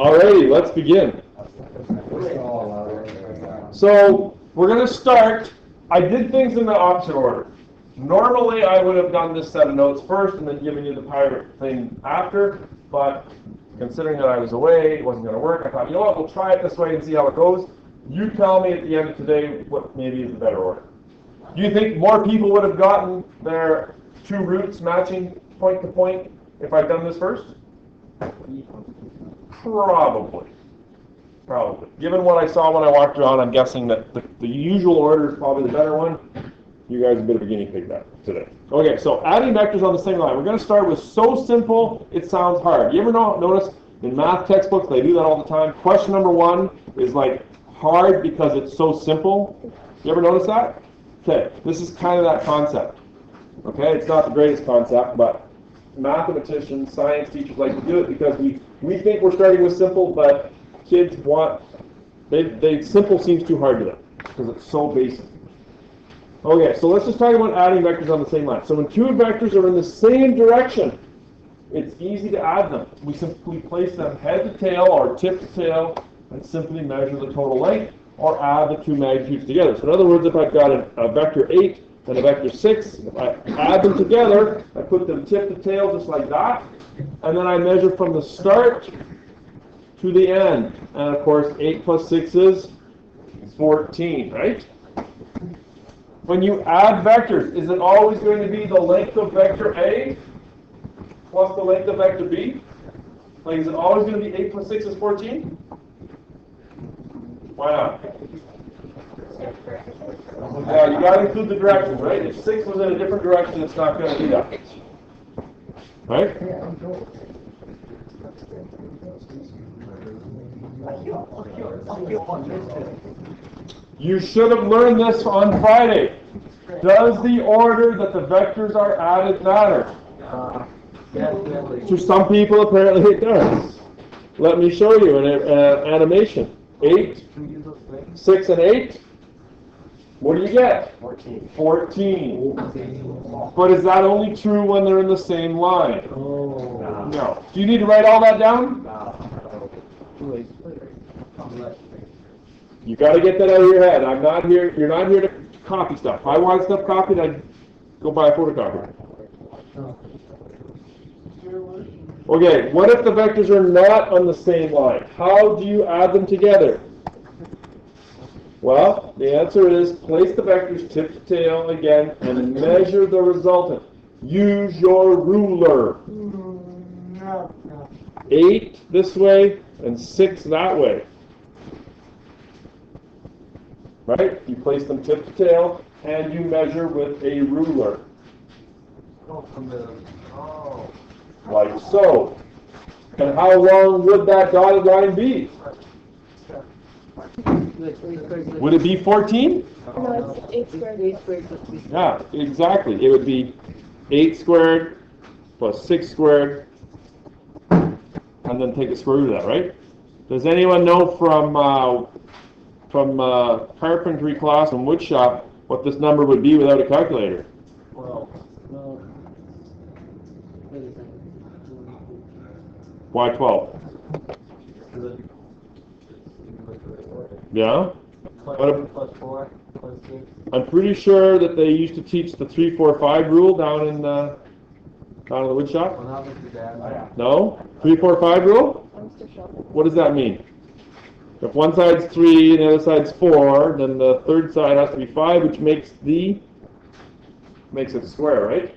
Alrighty, let's begin. So we're going to start. I did things in the opposite order. Normally I would have done this set of notes first and then given you the pirate thing after, but considering that I was away, it wasn't going to work, I thought, you know what, we'll try it this way and see how it goes. You tell me at the end of today what maybe is the better order. Do you think more people would have gotten their two roots matching point to point if I'd done this first? Probably. Given what I saw when I walked around, I'm guessing that the usual order is probably the better one. You guys are a bit of a guinea pig that today. Okay, so adding vectors on the same line. We're going to start with so simple it sounds hard. You ever notice in math textbooks they do that all the time? Question number 1 is like hard because it's so simple. You ever notice that? Okay, this is kind of that concept. Okay, it's not the greatest concept, but mathematicians, science teachers like to do it because we think we're starting with simple, but kids simple seems too hard to them because it's so basic. Okay, so let's just talk about adding vectors on the same line. So when two vectors are in the same direction, it's easy to add them. We simply place them head to tail or tip to tail and simply measure the total length or add the two magnitudes together. So in other words, if I've got a vector 8 and a vector 6, if I add them together, I put them tip to tail just like that, and then I measure from the start to the end. And of course, 8 plus 6 is 14, right? When you add vectors, is it always going to be the length of vector A plus the length of vector B? Like, is it always going to be 8 plus 6 is 14? Why not? Yeah, you got to include the directions, right? If 6 was in a different direction, it's not going to do that. Right? You should have learned this on Friday. Does the order that the vectors are added matter? To some people, apparently it does. Let me show you an animation. 8, 6, and 8. What do you get? 14. But is that only true when they're in the same line? No. Do you need to write all that down? You got to get that out of your head. I'm not here. You're not here to copy stuff. If I want stuff copied, I'd go buy a photocopier. Okay, what if the vectors are not on the same line? How do you add them together? Well, the answer is place the vectors tip to tail again and measure the resultant. Use your ruler. 8 this way and 6 that way. Right? You place them tip to tail and you measure with a ruler. Like so. And how long would that dotted line be? Would it be 14? No, it's 8 squared. Yeah, exactly. It would be 8 squared plus 6 squared, and then take a square root of that, right? Does anyone know from carpentry class and woodshop what this number would be without a calculator? Why 12? Yeah? I'm pretty sure that they used to teach the 3, 4, 5 rule down in the woodshop. No? 3, 4, 5 rule? What does that mean? If one side's 3 and the other side's 4, then the third side has to be 5, which makes it square, right?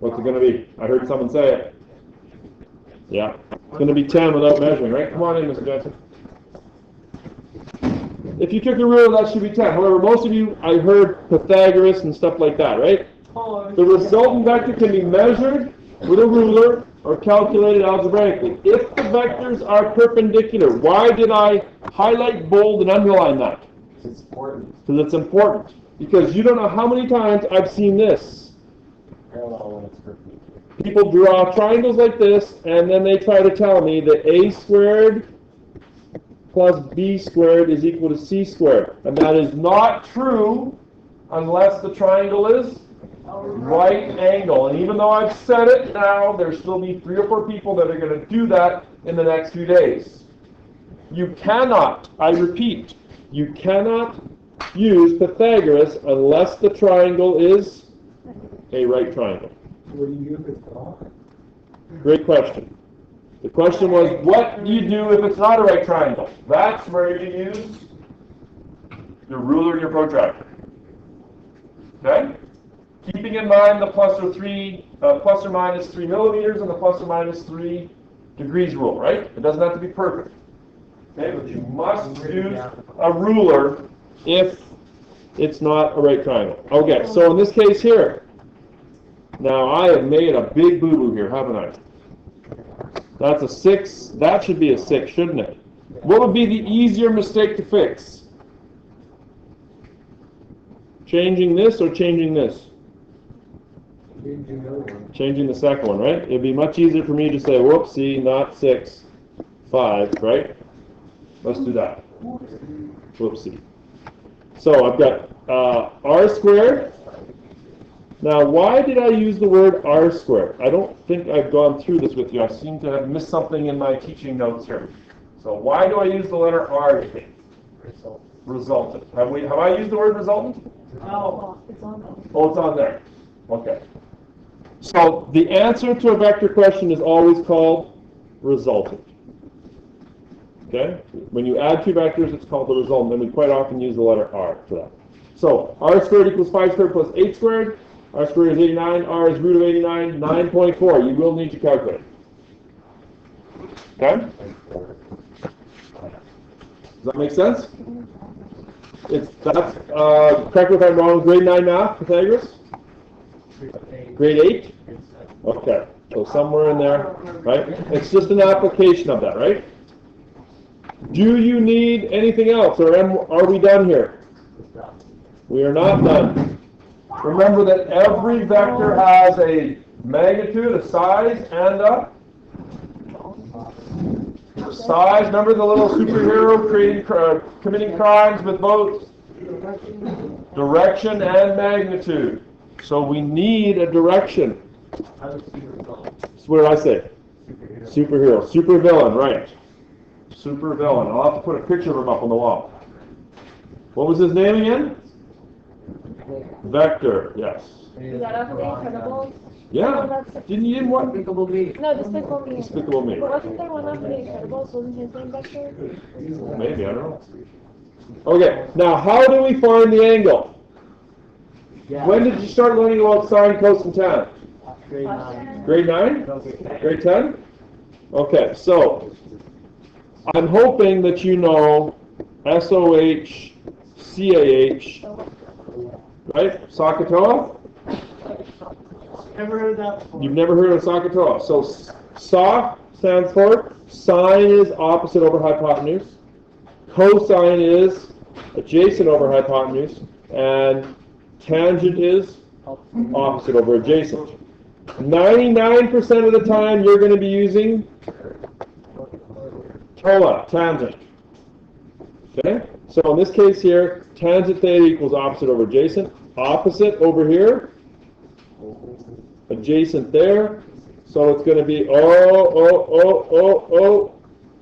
What's it going to be? I heard someone say it. Yeah. It's going to be 10 without measuring, right? Come on in, Mr. Johnson. If you took a ruler, that should be 10. However, most of you, I heard Pythagoras and stuff like that, right? The resultant vector can be measured with a ruler or calculated algebraically. If the vectors are perpendicular, why did I highlight, bold, and underline that? It's important. Because it's important. Because you don't know how many times I've seen this. People draw triangles like this, and then they try to tell me that a squared plus b squared is equal to c squared. And that is not true unless the triangle is right angle. And even though I've said it now, there'll still be 3 or 4 people that are going to do that in the next few days. You cannot, I repeat, you cannot use Pythagoras unless the triangle is a right triangle. What do you use it for? Great question. The question was, what do you do if it's not a right triangle? That's where you use your ruler and your protractor. Okay? Keeping in mind the plus or minus 3 millimeters and the plus or minus 3 degrees rule, right? It doesn't have to be perfect. Okay, but you must use a ruler if it's not a right triangle. Okay, so in this case here, now I have made a big boo-boo here, haven't I? That's a 6. That should be a 6, shouldn't it? What would be the easier mistake to fix? Changing this or changing this? Changing the second one, right? It'd be much easier for me to say, whoopsie, not 6, 5, right? Let's do that. Whoopsie. So I've got r squared. Now, why did I use the word r squared? I don't think I've gone through this with you. I seem to have missed something in my teaching notes here. So why do I use the letter r here? Resultant. Have I used the word resultant? No. It's on there. Oh, it's on there. Okay. So the answer to a vector question is always called resultant. Okay? When you add 2 vectors, it's called the resultant, and we quite often use the letter r for that. So r squared equals 5 squared plus 8 squared. R squared is 89. R is root of 89. 9.4. You will need to calculate. Okay? Does that make sense? That's correct me if I'm wrong. Grade 9 math, Pythagoras? Grade 8? Okay. So somewhere in there, right? It's just an application of that, right? Do you need anything else, or are we done here? We are not done. Remember that every vector has a magnitude, a size, and a size. Remember the little superhero committing crimes with both direction and magnitude. So we need a direction. That's what did I say? Superhero. Supervillain, right. Supervillain. I'll have to put a picture of him up on the wall. What was his name again? Vector, yes. Is that up in the Incredibles? Yeah. Didn't want Despicable Me. No, Despicable Me. Despicable Me. But wasn't there one up in the Incredibles? Wasn't his name Vector? Maybe, I don't know. Okay, now how do we find the angle? Yeah. When did you start learning about sine, cos, and tan? Grade 9. Grade 9? Grade 10? Okay, so I'm hoping that you know SOH, CAH, right? SOHCAHTOA? Never heard that before. You've never heard of SOHCAHTOA. So SOH stands for sine is opposite over hypotenuse. Cosine is adjacent over hypotenuse. And tangent is opposite over adjacent. 99% of the time you're going to be using TOA, tangent. Okay? So in this case here, tangent theta equals opposite over adjacent. Opposite over here, adjacent there. So it's going to be,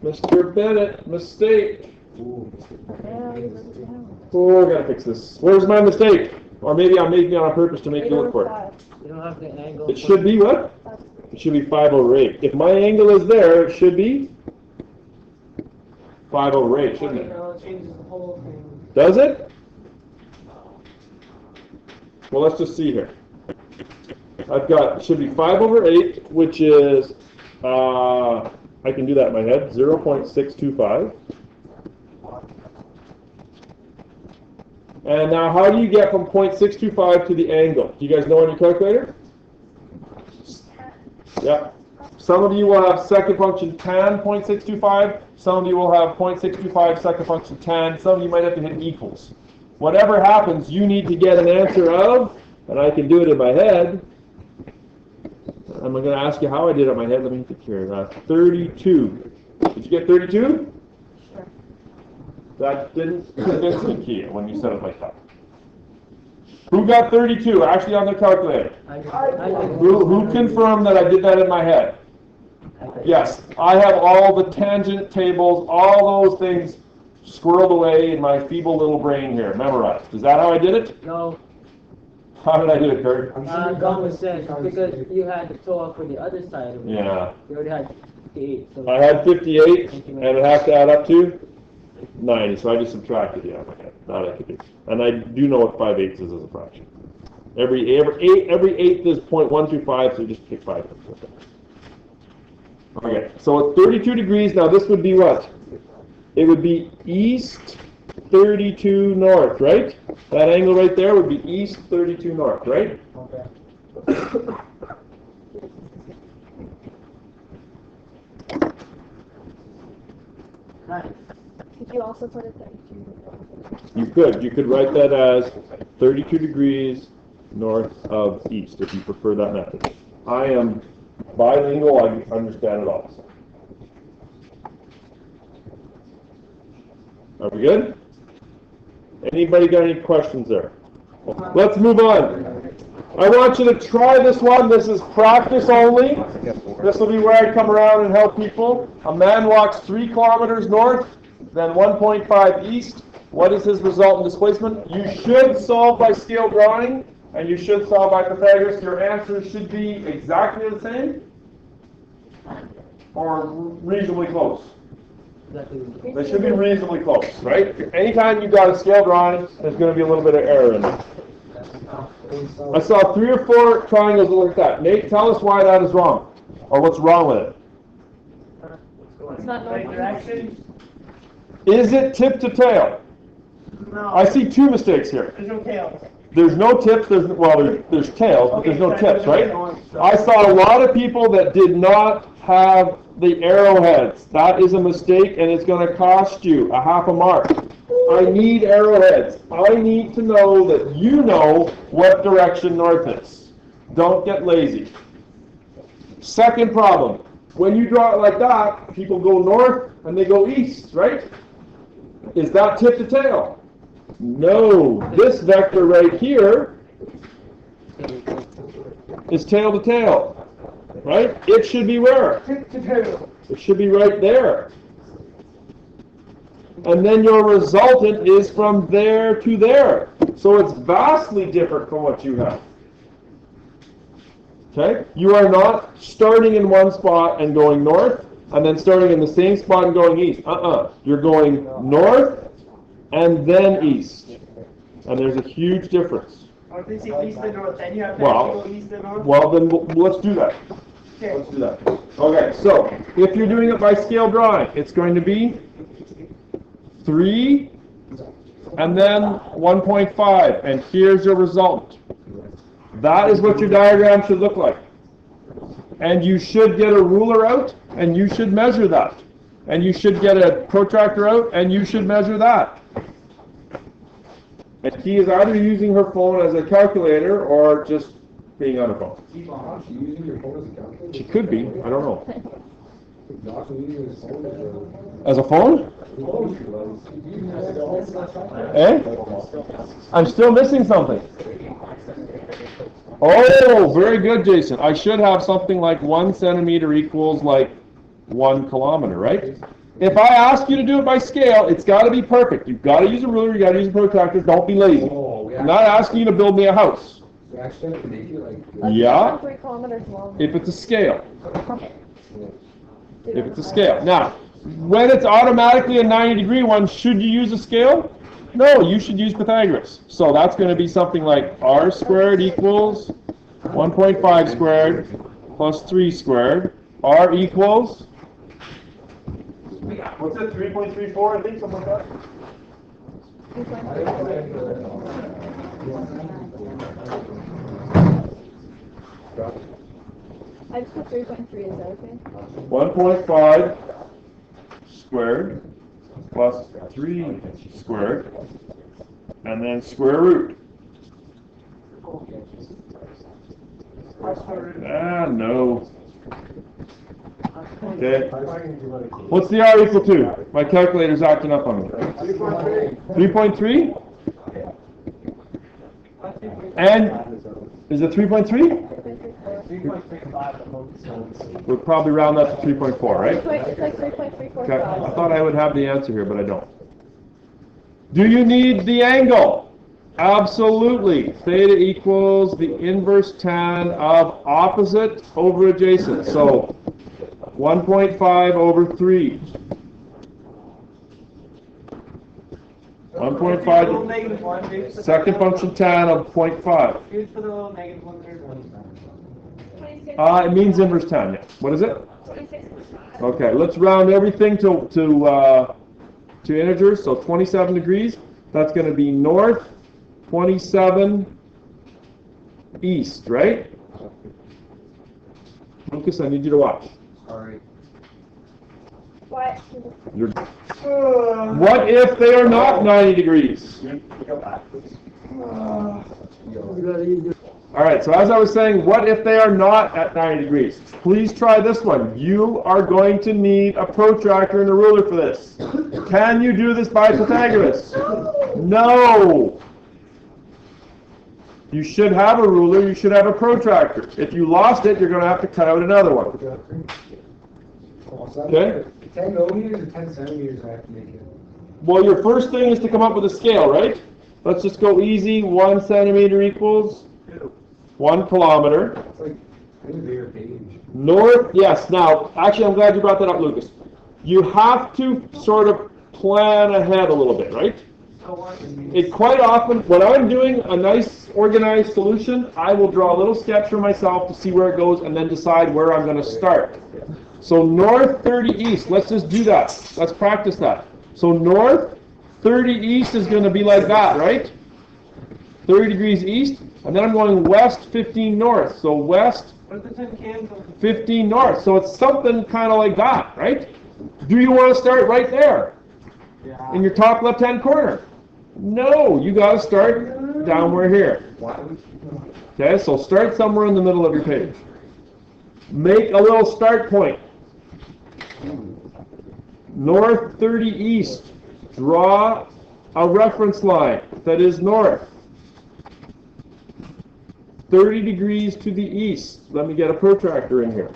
Mr. Bennett, mistake. We're going to fix this. Where's my mistake? Or maybe I'm making it on purpose to make you look for it. You don't have the angle. It should be what? It should be 5 over 8. If my angle is there, it should be 5 over 8, shouldn't it? It changes the whole thing. Does it? Well, let's just see here. I've got, it should be 5 over 8, which is, I can do that in my head, 0.625. And now how do you get from 0.625 to the angle? Do you guys know on your calculator? Yeah. Some of you will have second function tan 0.625. Some of you will have 0.625 second function tan. Some of you might have to hit equals. Whatever happens, you need to get an answer of, and I can do it in my head. I'm going to ask you how I did it in my head. Let me think here. 32. Did you get 32? That didn't convince me, Kia, when you said it like that. Who got 32? Actually on their calculator. Who confirmed that I did that in my head? Yes, I have all the tangent tables, all those things squirreled away in my feeble little brain here, memorized. Is that how I did it? No, How did I do it, Kurt? common sense, because you had to throw up for the other side of it. Yeah. You already had 58, so. I had 58, and it has to add up to 90, so I just subtracted the out of my head. That I could do. And I do know what 5/8 is as a fraction. Every eighth is 0.125, so you just pick 5. Okay, so it's 32 degrees. Now this would be what? It would be east 32 north, right? That angle right there would be east 32 north, right? Okay. Nice. Could you also put it 32? You could write that as 32 degrees north of east, if you prefer that method. I am bilingual, I understand it all. Are we good? Anybody got any questions there? Let's move on. I want you to try this one. This is practice only. This will be where I come around and help people. A man walks 3 kilometers north, then 1.5 east. What is his resultant displacement? You should solve by scale drawing, and you should solve by Pythagoras. Your answers should be exactly the same, or reasonably close. They should be reasonably close, right? Anytime you've got a scale drawing, there's going to be a little bit of error in it. I saw 3 or 4 triangles like that. Nate, tell us why that is wrong, or what's wrong with it. It's not normal. Is it tip to tail? No. I see 2 mistakes here. There's no tails. There's no tips, there's tails, but there's no tips, right? I saw a lot of people that did not have the arrowheads. That is a mistake, and it's going to cost you a half a mark. I need arrowheads. I need to know that you know what direction north is. Don't get lazy. Second problem, when you draw it like that, people go north and they go east, right? Is that tip to tail? No. This vector right here is tail to tail, right? It should be where? Tip to tail. It should be right there. And then your resultant is from there to there. So it's vastly different from what you have. Okay? You are not starting in one spot and going north, and then starting in the same spot and going east. You're going north and then east. And there's a huge difference. Or if they say east and north, then you have to Well, go east and north. Well, then let's do that. Okay. Let's do that. Okay, so if you're doing it by scale drawing, it's going to be 3 and then 1.5, and here's your result. That is what your diagram should look like. And you should get a ruler out, and you should measure that. And you should get a protractor out, and you should measure that. And she is either using her phone as a calculator or just being on her phone. She using your phone as a calculator? She could be, I don't know. Josh was using his phone As a phone? Eh? I'm still missing something. Oh, very good, Jason. I should have something like 1 centimeter equals like 1 kilometer, right? If I ask you to do it by scale, it's got to be perfect. You've got to use a ruler, you've got to use a protractor. Don't be lazy. I'm not asking you to build me a house. We actually have to make it like. Yeah. 3 kilometers long. If it's a scale. If it's a scale. Now, when it's automatically a 90-degree one, should you use a scale? No, you should use Pythagoras. So that's going to be something like r squared equals 1.5 squared plus 3 squared. R equals, what's it, 3.34, I think, something like that? I just put 3.3, is that okay? 1.5 squared plus 3 squared, and then square root. No. Okay. What's the R equal to? My calculator's acting up on me. 3.3? And is it 3.3? 3.34. We'll probably round that to 3.4, right? It's like 3.345. Okay, I thought I would have the answer here, but I don't. Do you need the angle? Absolutely. Theta equals the inverse tan of opposite over adjacent. So 1.5 over 3. 1.5. Negative one, dude. Second function tan of 0.5. Here's for the little negative one there. 26. It means inverse tan, yeah. What is it? 26.5. Okay, let's round everything to integers. So 27 degrees. That's going to be north, 27 east, right? Lucas, I need you to watch. Alright. What? You're... What if they are not 90 degrees? You gotta use your All right, so as I was saying, what if they are not at 90 degrees? Please try this one. You are going to need a protractor and a ruler for this. Can you do this by Pythagoras? No! You should have a ruler, you should have a protractor. If you lost it, you're going to have to cut out another one. Okay. 10 millimeters or 10 centimeters I have to make it. Well, your first thing is to come up with a scale, right? Let's just go easy. 1 centimeter equals 1 kilometer. It's like a bigger page. North, yes. Now, actually, I'm glad you brought that up, Lucas. You have to sort of plan ahead a little bit, right? It quite often, when I'm doing a nice organized solution, I will draw a little sketch for myself to see where it goes and then decide where I'm going to start. So north 30 east, let's just do that. Let's practice that. So north 30 east is going to be like that, right? 30 degrees east, and then I'm going west 15 north. So west 15 north. So it's something kind of like that, right? Do you want to start right there? In your top left-hand corner? No, you got to start downward here. Okay, so start somewhere in the middle of your page. Make a little start point. North 30 east. Draw a reference line that is north. 30 degrees to the east. Let me get a protractor in here.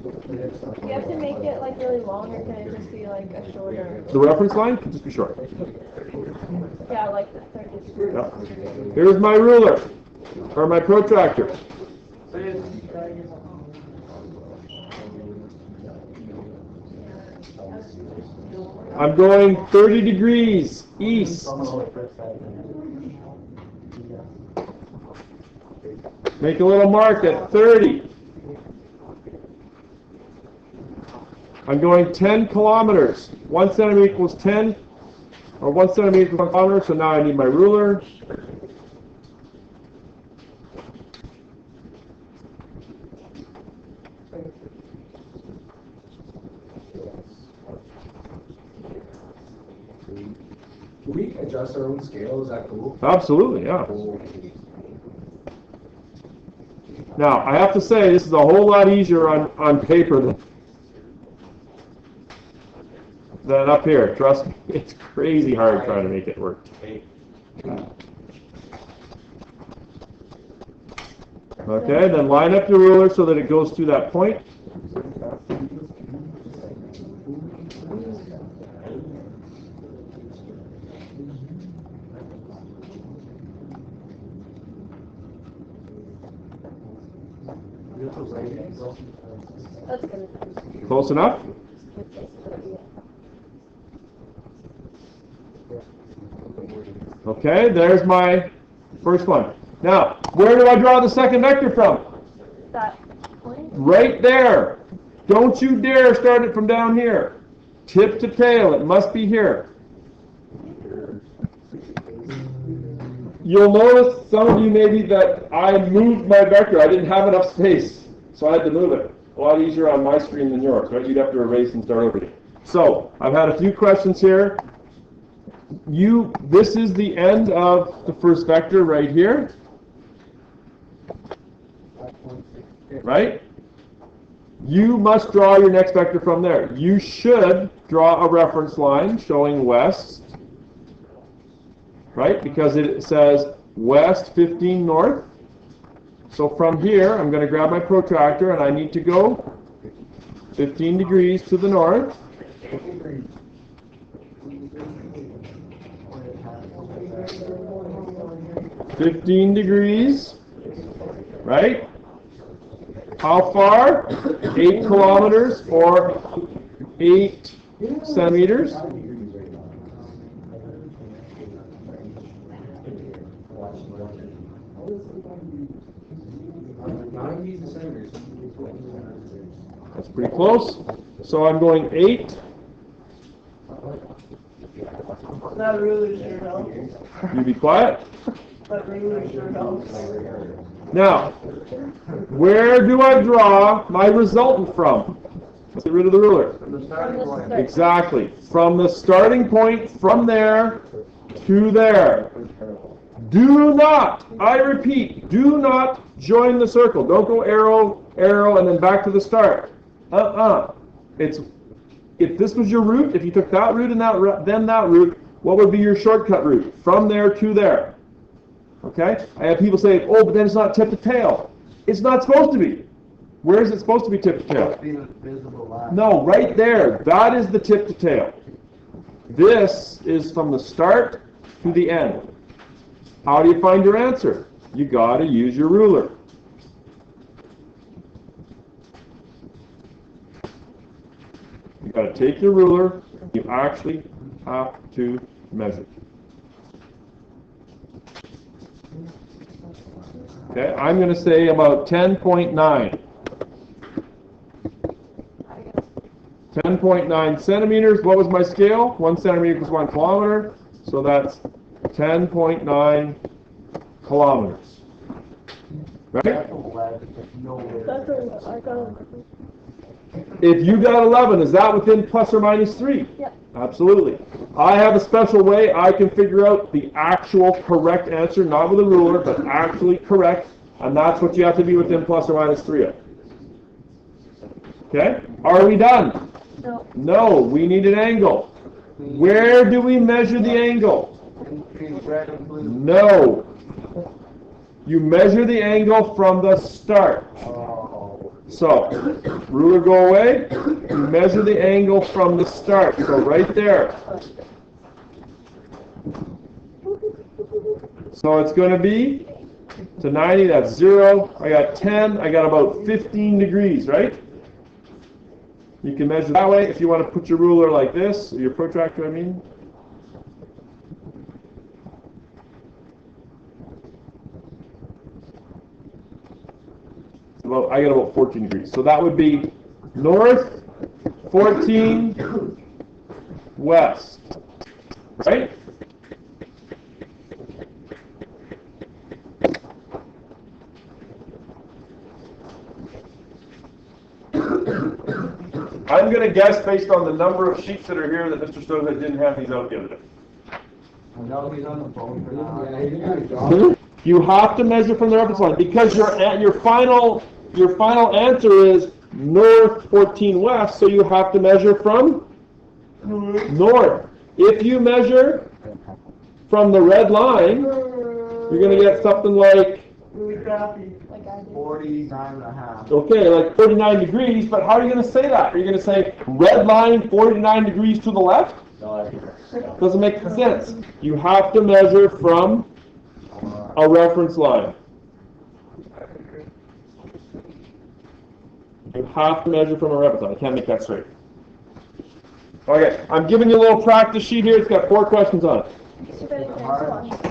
Do you have to make it like really long, or can it just be like a shorter? The reference line can just be short. Yeah, like the 30. Yeah. Here's my ruler, or my protractor. I'm going 30 degrees east. Make a little mark at 30. I'm going 10 kilometers. 1 centimeter equals 10, or 1 centimeter equals 1 kilometer, so now I need my ruler. Can we adjust our own scale? Is that cool? Absolutely, yeah. Now, I have to say, this is a whole lot easier on paper than up here. Trust me, it's crazy hard trying to make it work. Okay, then line up your ruler so that it goes through that point. That's good. Close enough? Okay, there's my first one. Now, where do I draw the second vector from? That point? Right there. Don't you dare start it from down here. Tip to tail, it must be here. You'll notice, some of you maybe, that I moved my vector. I didn't have enough space, so I had to move it. A lot easier on my screen than yours, right? You'd have to erase and start over again. So, I've had a few questions here. This is the end of the first vector right here. Right? You must draw your next vector from there. You should draw a reference line showing west right? Because it says west 15 north. So from here, I'm going to grab my protractor and I need to go 15 degrees to the north. 15 degrees, right? How far? 8 kilometers or 8 centimeters. That's pretty close. So I'm going 8. That really sure helps. You be quiet. That really sure helps. Now, where do I draw my resultant from? Let's get rid of the ruler. From the start. Exactly. From the starting point, from there to there. Do not, I repeat, do not join the circle. Don't go arrow, arrow, and then back to the start. It's, if this was your route, if you took that route and then that route, what would be your shortcut route? From there to there. Okay? I have people say, oh, but then it's not tip to tail. It's not supposed to be. Where is it supposed to be tip to tail? No, right there. That is the tip to tail. This is from the start to the end. How do you find your answer? You got to use your ruler. You got to take your ruler. You actually have to measure. Okay, I'm going to say about 10.9. 10.9 centimeters. What was my scale? 1 centimeter equals 1 kilometer. So that's 10.9 kilometers. Right? That's what I got. If you got 11, is that within plus or minus 3? Yep. Absolutely. I have a special way I can figure out the actual correct answer, not with a ruler, but actually correct, and that's what you have to be within plus or minus 3 of. Okay? Are we done? No. No, we need an angle. Where do we measure the angle? No. You measure the angle from the start. So, ruler go away. You measure the angle from the start. So right there. So it's going to be to 90, that's 0. I got 10. I got about 15 degrees, right? You can measure that way if you want to put your ruler like this, your protractor, I mean. Well, I got about 14 degrees. So that would be north, 14, west. Right? I'm going to guess based on the number of sheets that are here that Mr. Stoza didn't have these out the other day. No, he's on the phone for now. Yeah, he did a good job. You have to measure from the reference line because your final answer is north 14 west, so you have to measure from north. If you measure from the red line, you're going to get something like Really crappy. Like I did. 49.5. okay, like 39 degrees, but how are you going to say that? Are you going to say red line 49 degrees to the left? Doesn't make sense. You have to measure from a reference line. You have to measure from a reference line. I can't make that straight. Okay, I'm giving you a little practice sheet here. It's got 4 questions on it. Too bad you can't watch.